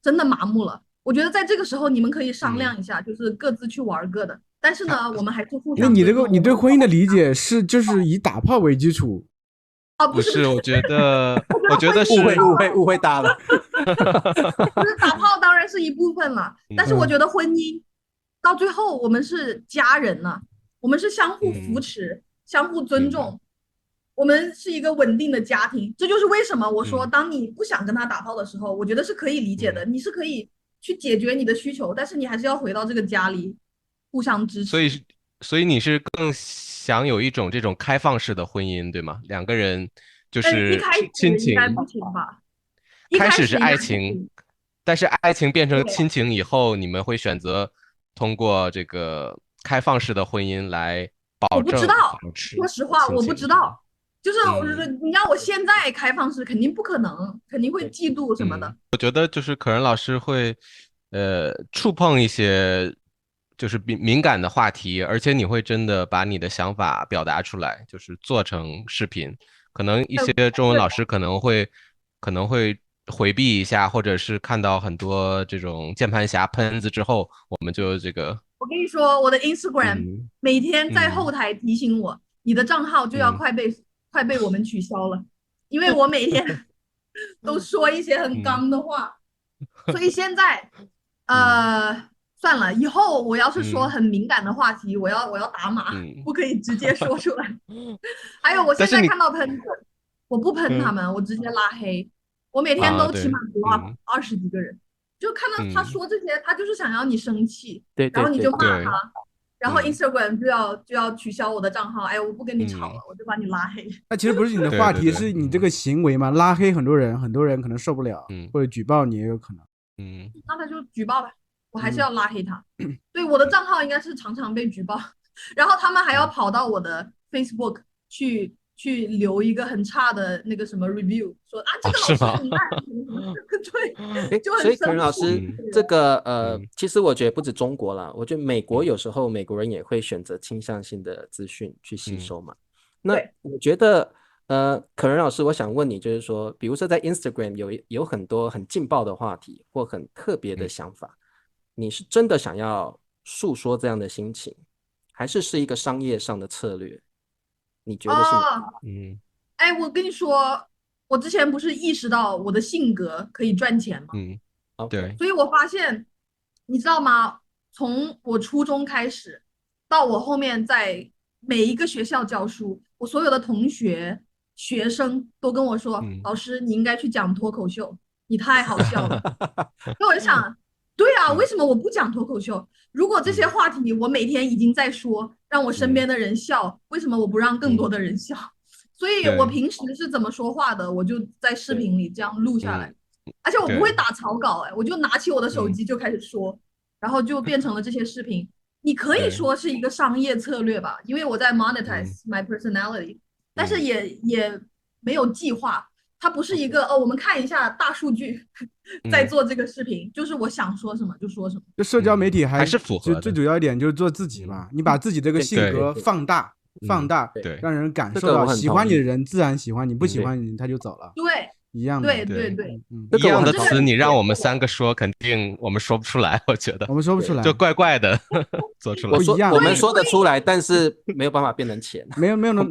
Speaker 3: 真的麻木了。我觉得在这个时候你们可以商量一下，就是各自去玩各的。但是呢，我们还是互相。
Speaker 4: 那你对婚姻的理解是就是以打炮为基础？
Speaker 1: 不是，我觉得是
Speaker 2: 误会大了。
Speaker 3: 就是打炮当然是一部分了，但是我觉得婚姻到最后我们是家人了，我们是相互扶持、相互尊重，我们是一个稳定的家庭。这就是为什么我说，当你不想跟他打炮的时候，我觉得是可以理解的，你是可以去解决你的需求，但是你还是要回到这个家里互相支持。
Speaker 1: 所以你是更想有一种这种开放式的婚姻，对吗？两个人就是亲情。
Speaker 3: 应该不行吧？
Speaker 1: 开始是爱情，但是爱情变成亲情以后，你们会选择通过这个开放式的婚姻来保证。
Speaker 3: 我不知道，说实话，我不知道。就是你让我现在开放式，肯定不可能，肯定会嫉妒什么的。
Speaker 1: 我觉得就是可人老师会触碰一些就是敏感的话题，而且你会真的把你的想法表达出来，就是做成视频。可能一些中文老师可能会回避一下，或者是看到很多这种键盘侠喷子之后，我们就这个。
Speaker 3: 我跟你说，我的 Instagram 每天在后台提醒我，你的账号就要快被我们取消了，因为我每天都说一些很刚的话，所以现在算了，以后我要是说很敏感的话题，我要打码，不可以直接说出来。还有我现在看到喷子，我不喷他们，我直接拉黑。我每天都起码block20几个人，就看到他说这些，他就是想要你生气，然后你就骂他，然后 Instagram 就要取消我的账号，哎，我不跟你吵了，我就把你拉黑。
Speaker 4: 那其实不是你的话题，是你这个行为嘛？拉黑很多人可能受不了，或者举报你也有可能。
Speaker 3: 那他就举报呗，我还是要拉黑他。对，我的账号应该是常常被举报，然后他们还要跑到我的 Facebook 去留一个很差的那个什么 review， 说啊这个老师很烂，对，就很
Speaker 2: 所以可人老师这个其实我觉得不止中国啦，我觉得美国有时候美国人也会选择倾向性的资讯去吸收嘛。那我觉得可人老师，我想问你，就是说，比如说在 Instagram 有很多很劲爆的话题或很特别的想法，你是真的想要诉说这样的心情，还是一个商业上的策略？你觉得是？
Speaker 3: 哎，我跟你说，我之前不是意识到我的性格可以赚钱吗？
Speaker 1: 对，
Speaker 3: 所以我发现，你知道吗？从我初中开始，到我后面在每一个学校教书，我所有的同学、学生都跟我说：“老师，你应该去讲脱口秀，你太好笑了。”所以我就想，对啊，为什么我不讲脱口秀？如果这些话题我每天已经在说，让我身边的人笑，为什么我不让更多的人笑？所以我平时是怎么说话的，我就在视频里这样录下来，而且我不会打草稿，哎，我就拿起我的手机就开始说，然后就变成了这些视频。你可以说是一个商业策略吧，因为我在 monetize my personality，但是也没有计划。它不是一个我们看一下大数据在做这个视频，就是我想说什么就说什么。
Speaker 4: 就社交媒体
Speaker 1: 还是符合的，
Speaker 4: 最主要一点就是做自己嘛，你把自己这个性格放大，
Speaker 1: 对，
Speaker 4: 让人感受到喜欢你的人自然喜欢你，不喜欢你他就走了。
Speaker 3: 对，
Speaker 4: 一样的，
Speaker 3: 对，
Speaker 1: 一样的词你让我们3个说，肯定我们说不出来，我觉得
Speaker 4: 我们说不出来，
Speaker 1: 就怪怪的做出来。
Speaker 2: 我们说得出来，但是没有办法变成钱，
Speaker 4: 没有办法。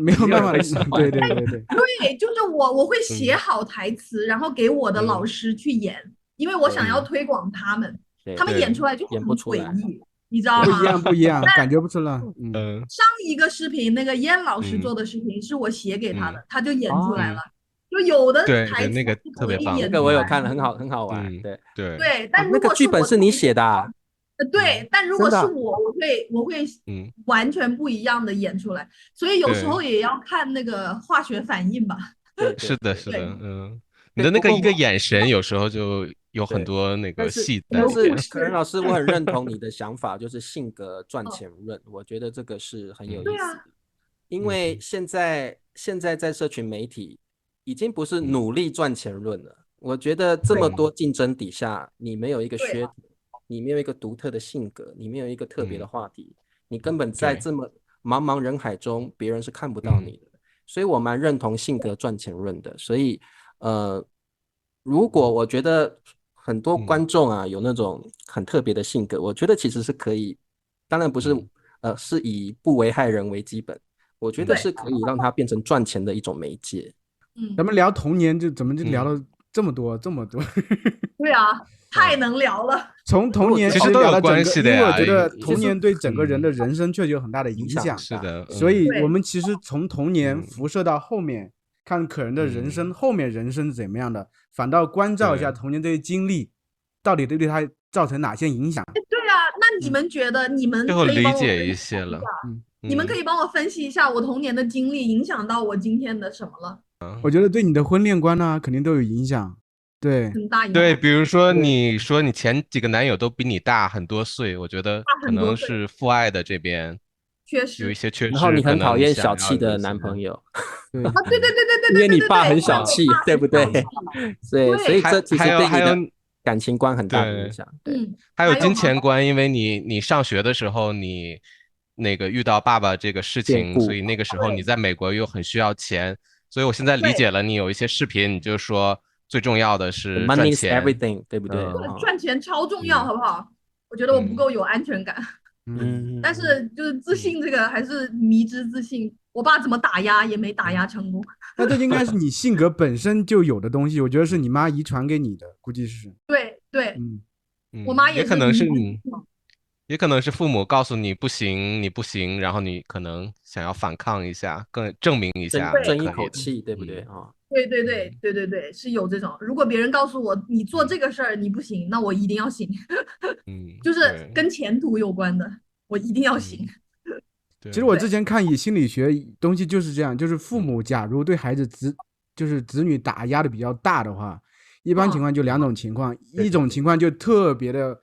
Speaker 4: 对，
Speaker 3: 对，就是我会写好台词，然后给我的老师去演，因为我想要推广他们，他们演出来就很诡异，你知道吗？
Speaker 4: 不一样，感觉不出来。
Speaker 3: 上一个视频那个燕老师做的视频是我写给他的，他就演出来了。就有的台词
Speaker 1: 那个特别棒，
Speaker 2: 那个我有看了，很好玩。
Speaker 3: 对，但
Speaker 2: 那个剧本是你写的啊？
Speaker 3: 对，但如果是我会完全不一样的演出来，所以有时候也要看那个化学反应吧。
Speaker 1: 是的，你的那个一个眼神有时候就有很多那个戏在里面。
Speaker 2: 但是可能老师，我很认同你的想法，就是性格赚钱论，我觉得这个是很有意思的。因为现在在社群媒体已经不是努力赚钱论了，我觉得这么多竞争底下，你没有一个噱头，你没有一个独特的性格，你没有一个特别的话题，你根本在这么茫茫人海中，别人是看不到你的。所以我蛮认同性格赚钱论的。所以如果我觉得很多观众啊有那种很特别的性格，我觉得其实是可以，当然不是是以不危害人为基本，我觉得是可以让它变成赚钱的一种媒介。
Speaker 4: 咱们聊童年怎么就聊了这么多？
Speaker 3: 对啊，太能聊了。
Speaker 4: 从童年
Speaker 1: 其实都有关系的呀，
Speaker 4: 因为我觉得童年对整个人的人生确实有很大的影响。
Speaker 1: 是的，
Speaker 4: 所以我们其实从童年辐射到后面，看可人的人生后面人生是怎么样的，反倒关照一下童年这些经历，到底对他造成哪些影响？
Speaker 3: 对啊，那你们觉得你们
Speaker 1: 最后理解一些了？
Speaker 3: 你们可以帮我分析一下我童年的经历影响到我今天的什么了？
Speaker 4: 我觉得对你的婚恋观呢，肯定都有影响。对，
Speaker 3: 很大影响。
Speaker 1: 对，比如说你说你前几个男友都比你大很多岁，我觉得可能是父爱的这边
Speaker 3: 缺失，
Speaker 1: 有一些缺失。
Speaker 2: 然后你很讨厌小气的男朋友，
Speaker 3: 对，因
Speaker 2: 为你爸很小气，对不对？所以这其实对你的感情观很大的影响。对，
Speaker 1: 还有金钱观，因为你上学的时候你那个遇到爸爸这个事情，所以那个时候你在美国又很需要钱，所以我现在理解了你有一些视频，你就说最重要的是赚钱
Speaker 2: ，Money is everything， 对不对？
Speaker 3: 赚钱超重要，好不好？我觉得我不够有安全感，但是就是自信这个还是迷之自信，我爸怎么打压也没打压成功。
Speaker 4: 那这应该是你性格本身就有的东西，我觉得是你妈遗传给你的，估计是。
Speaker 3: 对对，我
Speaker 1: 嗯，
Speaker 3: 妈是
Speaker 1: 也可能是你，也可能是父母告诉你不行，你不行，然后你可能想要反抗一下，更证明一下你
Speaker 2: 争一
Speaker 1: 可以的。
Speaker 2: 口气，对不对啊？
Speaker 3: 对，是有这种。如果别人告诉我你做这个事儿你不行，那我一定要行。就是
Speaker 1: 对
Speaker 3: 跟前途有关的，我一定要行。
Speaker 4: 其实我之前看心理学东西就是这样，就是父母假如对孩子就是子女打压的比较大的话，一般情况就两种情况，一种情况就特别的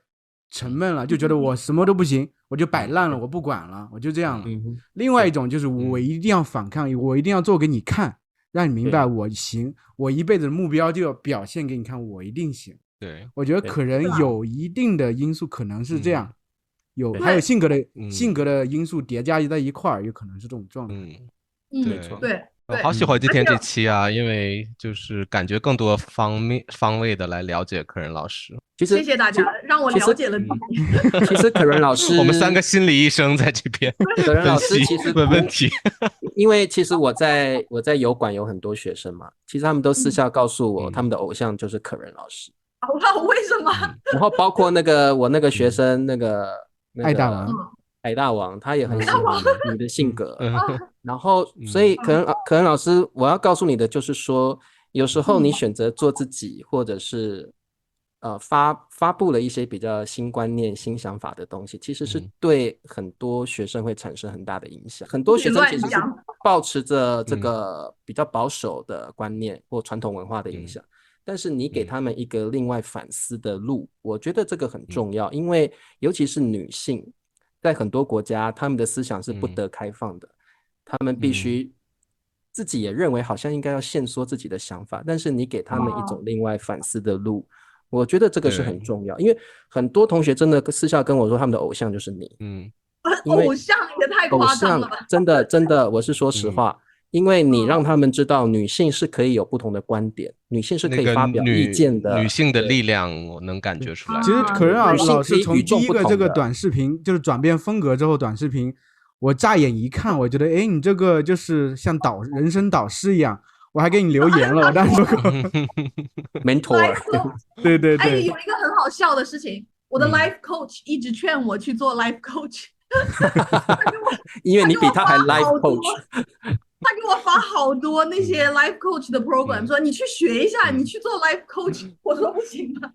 Speaker 4: 沉闷了，就觉得我什么都不行，我就摆烂了，我不管了，我就这样了。另外一种就是我一定要反抗，我一定要做给你看，让你明白我行，我一辈子的目标就要表现给你看，我一定行。
Speaker 1: 对，
Speaker 4: 我觉得可能有一定的因素可能是这样，还有性格的因素叠加在一块儿，有可能是这种状态。
Speaker 3: 对，
Speaker 1: 好喜欢今天这期啊，因为就是感觉更多方位的来了解可人老师。
Speaker 3: 谢谢大家，让我了解了你。
Speaker 2: 其实可人老师，
Speaker 1: 我们3个心理医生在这边
Speaker 2: 可人老师其实
Speaker 1: 问问题。
Speaker 2: 因为其实我在油管有很多学生嘛，其实他们都私下告诉我，他们的偶像就是可人老师。
Speaker 3: 为什么？
Speaker 2: 然后包括我那个学生那个矮大王，他也很喜欢你的性格。然后所以可能老师，我要告诉你的就是说，有时候你选择做自己，或者是发布了一些比较新观念、新想法的东西，其实是对很多学生会产生很大的影响。很多学生其实是抱持着这个比较保守的观念或传统文化的影响。但是你给他们一个另外反思的路，我觉得这个很重要，因为尤其是女性，在很多国家，他们的思想是不得开放的，他们必须自己也认为好像应该要限缩自己的想法，但是你给他们一种另外反思的路，我觉得这个是很重要，因为很多同学真的私下跟我说，他们的偶像就是你，
Speaker 3: 偶像也太夸张了吧？
Speaker 2: 真的，我是说实话。因为你让他们知道女性是可以有不同的观点，女性是可以发表意见的，
Speaker 1: 女性的力量我能感觉出来。
Speaker 4: 其实可人老师从第一个这个短视频就是转变风格之后，短视频我乍眼一看，我觉得你这个就是像人生导师一样，我还给你留言了，我当时说
Speaker 2: mentor，
Speaker 4: 对。
Speaker 3: 有一个很好笑的事情，我的 life coach 一直劝我去做 life coach，
Speaker 2: 因为你比他还 life coach。
Speaker 3: 他给我发好多那些 life coach 的 program，说你去学一下，你去做 life coach。我说不行吧，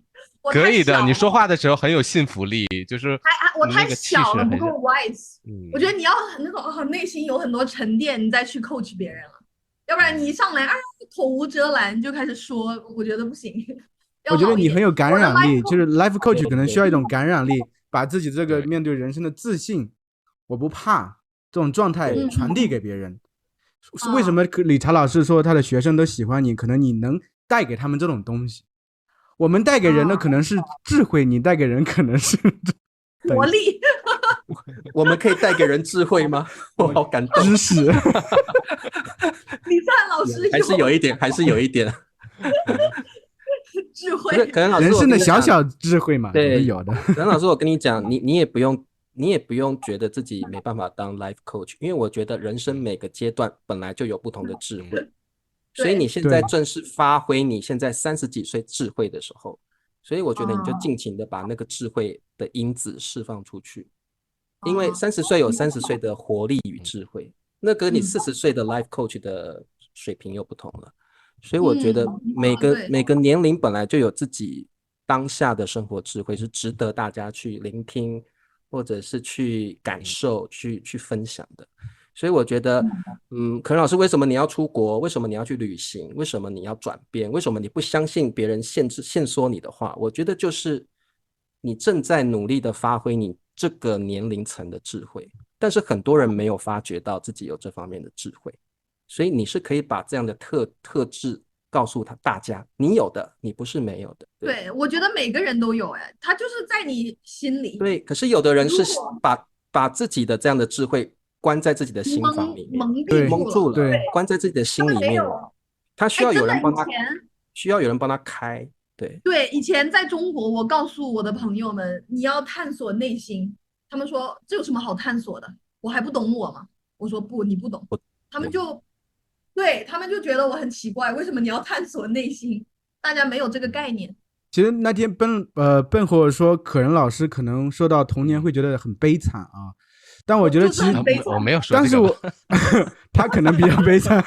Speaker 1: 可以的。你说话的时候很有信服力，就是
Speaker 3: 我太小了，不够 wise。我觉得你要那种很内心有很多沉淀，你再去 coach 别人了，要不然你一上来口无遮拦就开始说，我觉得不行。
Speaker 4: 我觉得你很有感染力，就是 life coach 可能需要一种感染力，把自己这个面对人生的自信，我不怕这种状态传递给别人。为什么理查老师说他的学生都喜欢你？可能你能带给他们这种东西。我们带给人的可能是智慧，你带给人可能是
Speaker 3: 活力。
Speaker 2: 我们可以带给人智慧吗？我好感动。
Speaker 4: 知识。
Speaker 3: 李灿老师
Speaker 2: 还是有一点智慧。可能老师
Speaker 4: 人生的小智慧嘛，对，有的。
Speaker 2: 可能老师，我跟你讲，你也不用觉得自己没办法当 life coach， 因为我觉得人生每个阶段本来就有不同的智慧，所以你现在正是发挥你现在30几岁智慧的时候，所以我觉得你就尽情的把那个智慧的因子释放出去，因为30岁有30岁的活力与智慧，那跟你40岁的 life coach 的水平又不同了，所以我觉得每个年龄本来就有自己当下的生活智慧，是值得大家去聆听或者是去感受去分享的。所以我觉得可能老师，为什么你要出国，为什么你要去旅行，为什么你要转变，为什么你不相信别人限缩你的话，我觉得就是你正在努力的发挥你这个年龄层的智慧，但是很多人没有发觉到自己有这方面的智慧，所以你是可以把这样的特质告诉大家，你有的，你不是没有的。
Speaker 3: 对，我觉得每个人都有，他就是在你心里。
Speaker 2: 对，可是有的人是把自己的这样的智慧关在自己的心房里面，蒙住了，对，关在自己的心里面了，他需要有人帮他开。
Speaker 3: 对，以前在中国，我告诉我的朋友们，你要探索内心，他们说这有什么好探索的，我还不懂我吗？我说不，你不懂，他们就对他们就觉得我很奇怪，为什么你要探索内心？大家没有这个概念。
Speaker 4: 其实那天笨火说，可人老师可能说到童年会觉得很悲惨啊，但我觉得其实
Speaker 1: 我没有说
Speaker 4: 这个，但是我他可能比较悲惨，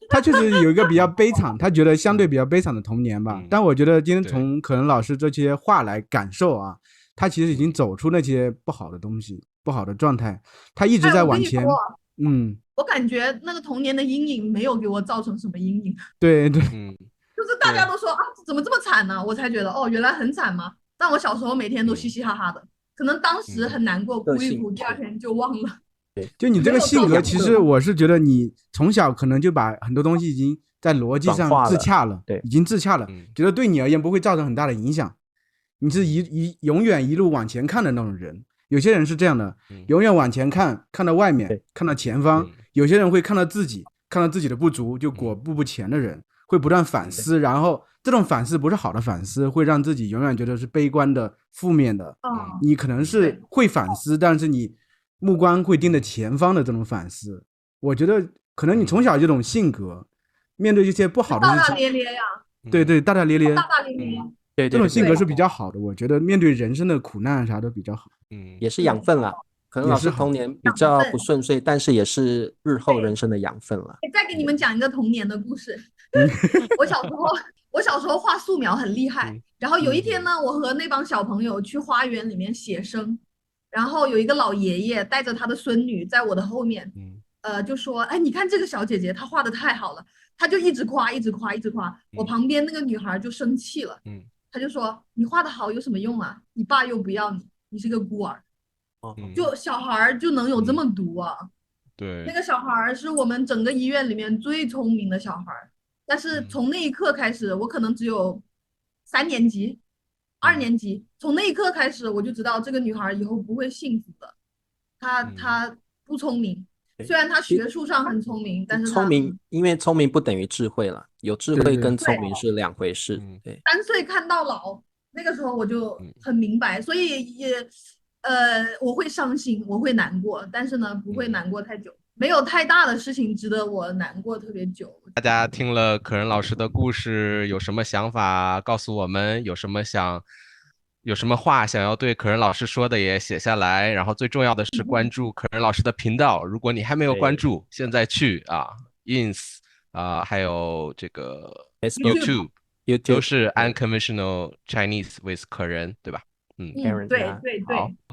Speaker 4: 他确实有一个比较悲惨，他觉得相对比较悲惨的童年吧。但我觉得今天从可人老师这些话来感受啊，他其实已经走出那些不好的东西、不好的状态，他一直在往前。
Speaker 3: 我感觉那个童年的阴影没有给我造成什么阴影。
Speaker 4: 对对，
Speaker 3: 就是大家都说啊，怎么这么惨呢？我才觉得哦，原来很惨吗？但我小时候每天都嘻嘻哈哈的，可能当时很难过，哭一哭，第二天就忘了。
Speaker 4: 就你这个性格，其实我是觉得你从小可能就把很多东西已经在逻辑上自洽了，已经自洽了，觉得对你而言不会造成很大的影响。你是永远一路往前看的那种人。有些人是这样的，永远往前看，看到外面，看到前方。有些人会看到自己的不足，就果步不前的人，会不断反思，然后这种反思不是好的反思，会让自己永远觉得是悲观的、负面的。你可能是会反思，但是你目光会盯着前方的这种反思。我觉得可能你从小这种性格，面对一些不好的事情，
Speaker 3: 大大咧咧呀，
Speaker 4: 对，大大咧咧，
Speaker 3: 大大咧咧，
Speaker 4: 对，这种性格是比较好的。我觉得面对人生的苦难啥都比较好，
Speaker 2: 也是养分啦。可能老师童年比较不顺遂，但是也是日后人生的养分了。
Speaker 3: 再给你们讲一个童年的故事。我小时候画素描很厉害，然后有一天呢，我和那帮小朋友去花园里面写生，然后有一个老爷爷带着他的孙女在我的后面，就说：“哎，你看这个小姐姐，她画的太好了。”他就一直夸，一直夸，一直夸。我旁边那个女孩就生气了，他就说：“你画的好有什么用啊？你爸又不要你，你是个孤儿。”就小孩就能有这么毒啊？
Speaker 1: 对，
Speaker 3: 那个小孩是我们整个医院里面最聪明的小孩，但是从那一刻开始，我可能只有3年级、2年级，从那一刻开始，我就知道这个女孩以后不会幸福的。她不聪明，虽然她学术上很聪明，但是
Speaker 2: 聪明，因为聪明不等于智慧了，有智慧跟聪明是两回事。对
Speaker 3: ，3岁看到老，那个时候我就很明白，所以也。我会伤心，我会难过，但是呢，不会难过太久，没有太大的事情值得我难过特别久。
Speaker 1: 大家听了可人老师的故事，有什么想法告诉我们？有什么话想要对可人老师说的也写下来。然后最重要的是关注可人老师的频道，如果你还没有关注，现在去Ins 还有这个 YouTube 都是 Unconventional Chinese with 可人，对吧？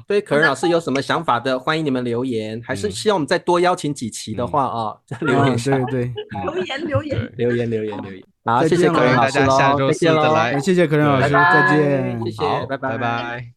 Speaker 3: 对，
Speaker 2: 可人老师有什么想法的，欢迎你们留言。还是希望我们再多邀请几期的话留言上。
Speaker 4: 对，
Speaker 2: 留言。好，谢谢可人老师喽，
Speaker 1: 大家下周4再来。
Speaker 4: 谢谢可人老师，再见，
Speaker 2: 谢谢，拜拜。